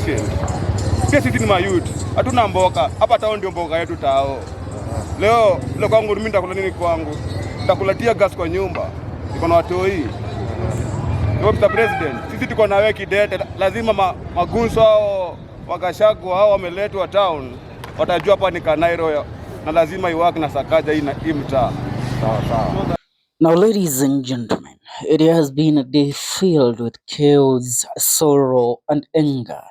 patient. Pia sisi ni mayouth, hatuna mboka hapa. Tao ndio mboka yetu tao. Leo kwangu mimi nitakula nini kwangu? Nitakulatia gas kwa nyumba. Niko na watoi. Mr. President, sisi tuko na wewe kidete. Lazima magunso hao wa Gachagua hao wameletwa town. Watajua hapa ni Kanairo na lazima iwake na Sakaja hii mtaa. Sawa. Now, ladies and gentlemen, it has been a day filled with chaos, sorrow, and anger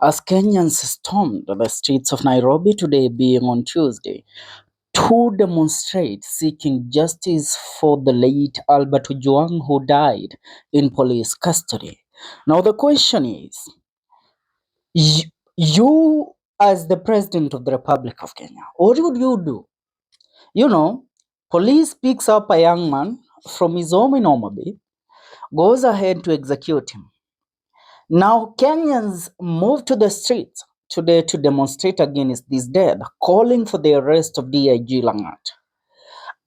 as Kenyans stormed the streets of Nairobi today, being on Tuesday, to demonstrate seeking justice for the late Albert Ojwang, who died in police custody. Now, the question is, you as the President of the Republic of Kenya, what would you do? You know, police picks up a young man from his home in Omabe, goes ahead to execute him. Now, Kenyans move to the streets today to demonstrate against this death, calling for the arrest of DIG Langat.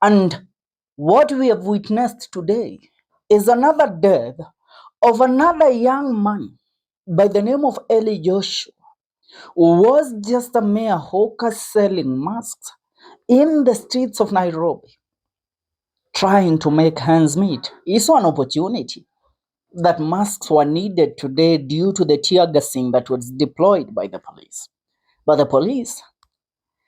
And what we have witnessed today is another death of another young man by the name of Eli Joshua, who was just a mere hawker selling masks in the streets of Nairobi, trying to make ends meet. He saw an opportunity that masks were needed today due to the tear gassing that was deployed by the police. But the police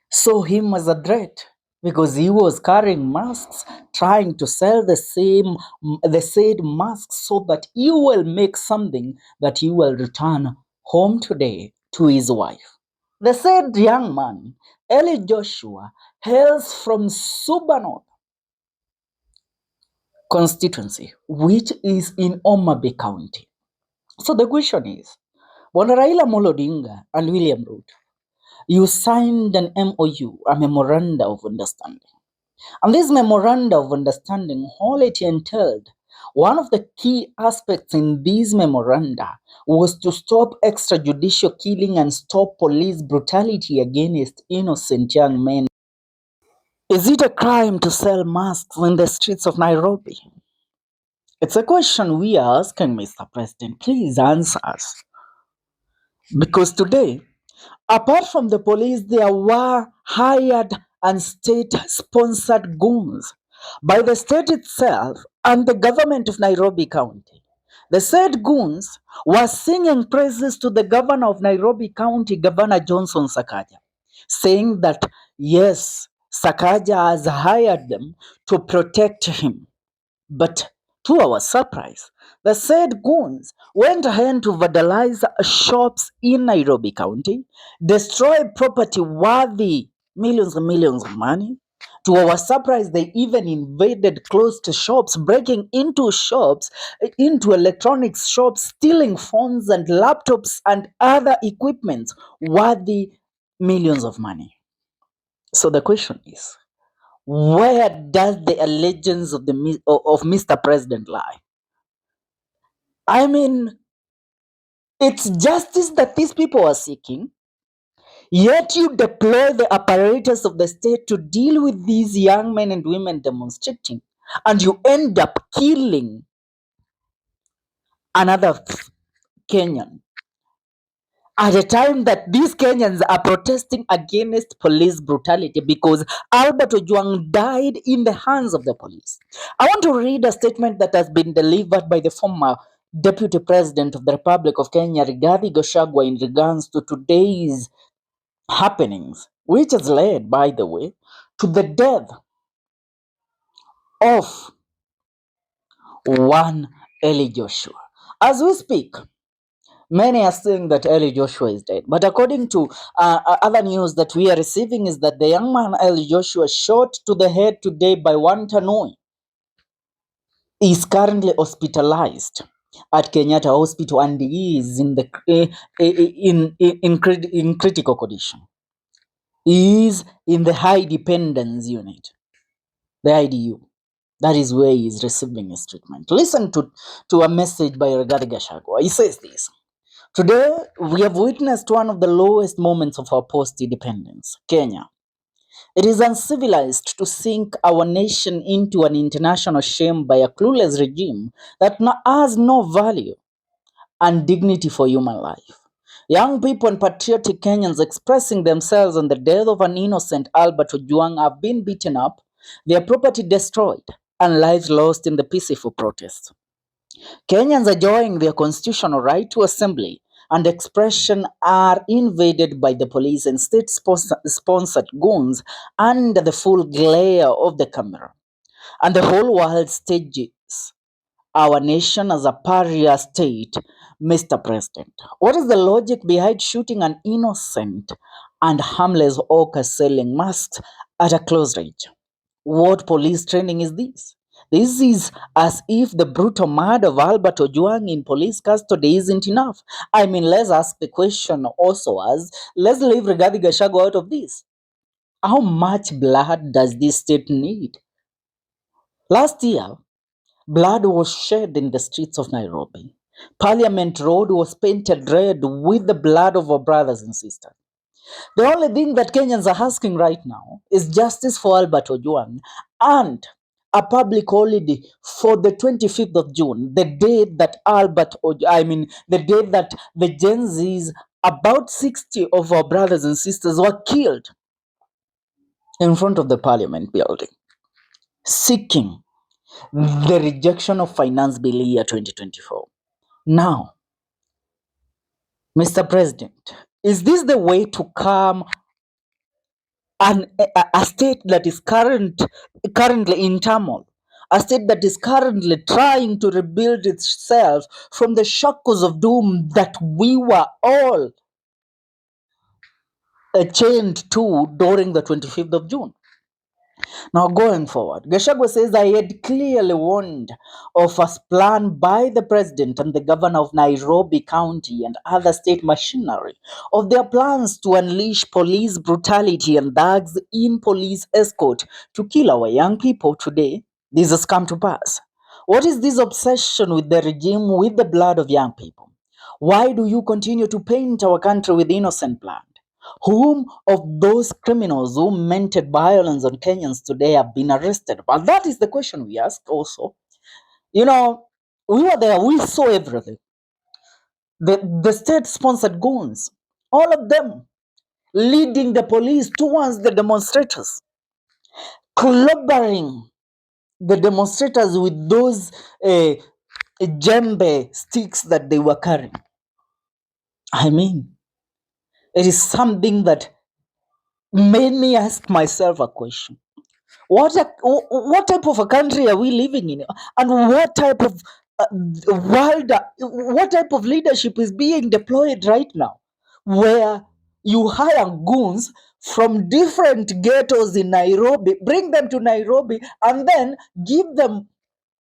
saw him as a threat because he was carrying masks, trying to sell the said masks so that he will make something that he will return home today to his wife. The said young man, Eli Joshua, hails from Suba North constituency, which is in Omabe County. So the question is, Bwana Raila Amolo Odinga and William Ruto, you signed an MOU, a memorandum of understanding. And this memorandum of understanding, all it entailed, one of the key aspects in these memoranda was to stop extrajudicial killing and stop police brutality against innocent young men. Is it a crime to sell masks in the streets of Nairobi? It's a question we are asking, Mr. President. Please answer us. Because today, apart from the police, there were hired and state-sponsored goons by the state itself and the government of Nairobi County. The said goons were singing praises to the governor of Nairobi County, Governor Johnson Sakaja, saying that, yes, Sakaja has hired them to protect him. But to our surprise, the said goons went ahead to vandalize shops in Nairobi County, destroy property worthy millions and millions of money. To our surprise, they even invaded closed shops, breaking into shops, into electronics shops, stealing phones and laptops and other equipment worthy millions of money. So the question is, where does the allegiance of Mr. President lie? I mean, it's justice that these people are seeking, yet you deploy the apparatus of the state to deal with these young men and women demonstrating, and you end up killing another Kenyan at a time that these Kenyans are protesting against police brutality because Albert Ojwang died in the hands of the police. I want to read a statement that has been delivered by the former Deputy President of the Republic of Kenya, Gachagua, in regards to today's happenings, which has led, by the way, to the death of one Eli Joshua. As we speak, many are saying that Eli Joshua is dead. But according to other news that we are receiving is that the young man Eli Joshua, shot to the head today by one Tanoi, is currently hospitalized at Kenyatta Hospital and he is in critical condition. He is in the high dependence unit, the IDU. That is where he is receiving his treatment. Listen to a message by Gachagua. He says this. Today, we have witnessed one of the lowest moments of our post-independence, Kenya. It is uncivilized to sink our nation into an international shame by a clueless regime that has no value and dignity for human life. Young people and patriotic Kenyans expressing themselves on the death of an innocent Albert Ojwang have been beaten up, their property destroyed, and lives lost in the peaceful protests. Kenyans enjoying their constitutional right to assembly and expression are invaded by the police and state-sponsored goons under the full glare of the camera. And the whole world stages our nation as a pariah state, Mr. President. What is the logic behind shooting an innocent and harmless hawker selling masks at a close range? What police training is this? This is as if the brutal murder of Albert Ojwang in police custody isn't enough. I mean, let's ask the question also as, let's leave Rigathi Gachagua out of this. How much blood does this state need? Last year, blood was shed in the streets of Nairobi. Parliament Road was painted red with the blood of our brothers and sisters. The only thing that Kenyans are asking right now is justice for Albert Ojwang and a public holiday for the 25th of June, the day that the day that the Gen Zs, about 60 of our brothers and sisters, were killed in front of the Parliament building, seeking the rejection of Finance Bill year 2024. Now, Mr. President, is this the way to calm a state that is currently in turmoil, a state that is currently trying to rebuild itself from the shackles of doom that we were all chained to during the 25th of June? Now, going forward, Gachagua says I had clearly warned of a plan by the president and the governor of Nairobi County and other state machinery of their plans to unleash police brutality and thugs in police escort to kill our young people. Today, this has come to pass. What is this obsession with the regime, with the blood of young people? Why do you continue to paint our country with innocent blood? Whom of those criminals who meted violence on Kenyans today have been arrested? But that is the question we ask also. You know, we were there, we saw everything. The state-sponsored goons, all of them leading the police towards the demonstrators, clobbering the demonstrators with those djembe sticks that they were carrying. I mean, it is something that made me ask myself a question. What type of a country are we living in, and what type of what type of leadership is being deployed right now, where you hire goons from different ghettos in Nairobi, bring them to Nairobi, and then give them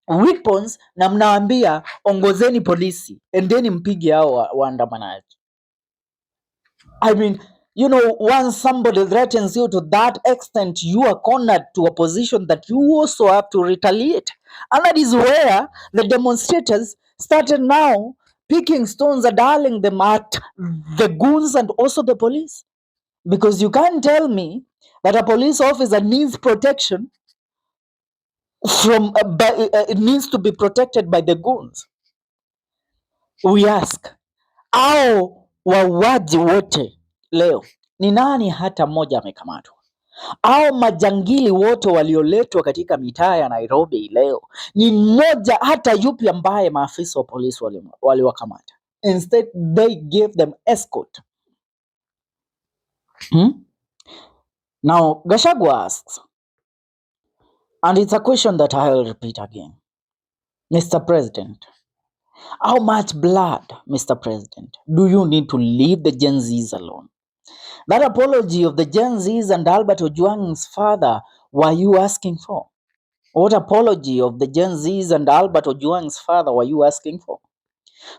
weapons na mnaambia ongozeni polisi, endeni mpige hao waandamanaji. I mean, you know, once somebody threatens you to that extent, you are cornered to a position that you also have to retaliate. And that is where the demonstrators started now picking stones and hurling them at the goons and also the police. Because you can't tell me that a police officer needs protection it needs to be protected by the goons. We ask, au wauaji wote leo ni nani hata mmoja amekamatwa? Au majangili wote walioletwa katika mitaa ya Nairobi leo ni mmoja hata yupi ambaye maafisa wa polisi waliwakamata? Instead they gave them escort. Now Gachagua asks, and it's a question that I'll repeat again, Mr. President, how much blood, Mr. President, do you need to leave the Gen Zs alone? That apology of the Gen Zs and Albert Ojwang's father were you asking for? What apology of the Gen Zs and Albert Ojwang's father were you asking for?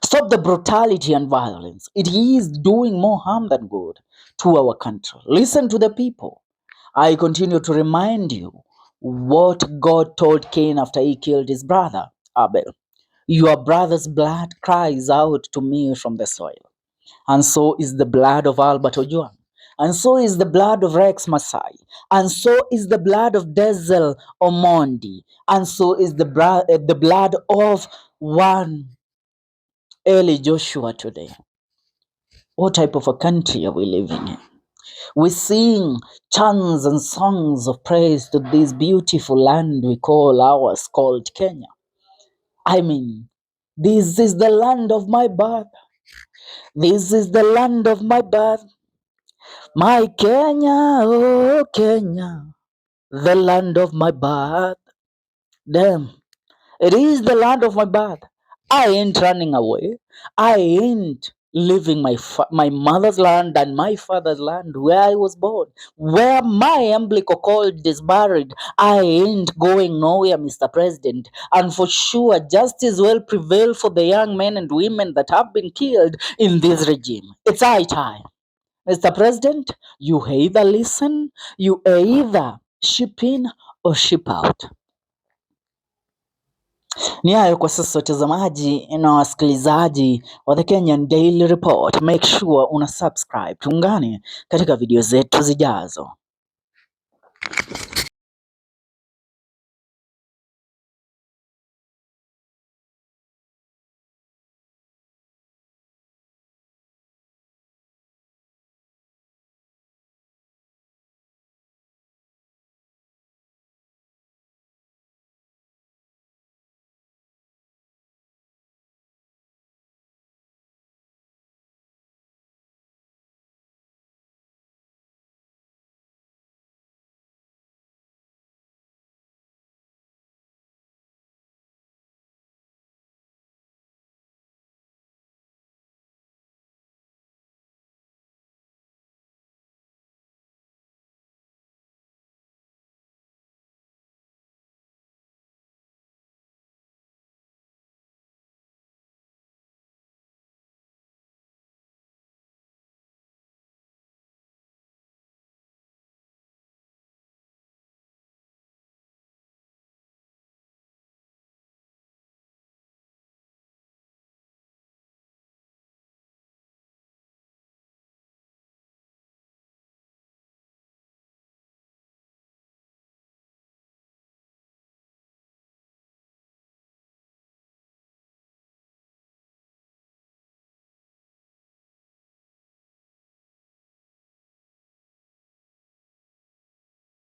Stop the brutality and violence. It is doing more harm than good to our country. Listen to the people. I continue to remind you what God told Cain after he killed his brother, Abel. Your brother's blood cries out to me from the soil. And so is the blood of Albert Ojwang. And so is the blood of Rex Masai. And so is the blood of Denzel Omondi. And so is the blood of one Eli Joshua today. What type of a country are we living in? We sing chants and songs of praise to this beautiful land we call ours, called Kenya. I mean, this is the land of my birth. This is the land of my birth. My Kenya, oh Kenya, the land of my birth. Damn, it is the land of my birth. I ain't running away. I ain't leaving my mother's land and my father's land where I was born, where my umbilical cord is buried. I ain't going nowhere, Mr. President. And for sure, justice will prevail for the young men and women that have been killed in this regime. It's high time. Mr. President, you either listen, you either ship in or ship out. Ni hayo kwa sasa, watazamaji na wasikilizaji wa The Kenyan Daily Report. Make sure una subscribe, tuungane katika video zetu zijazo.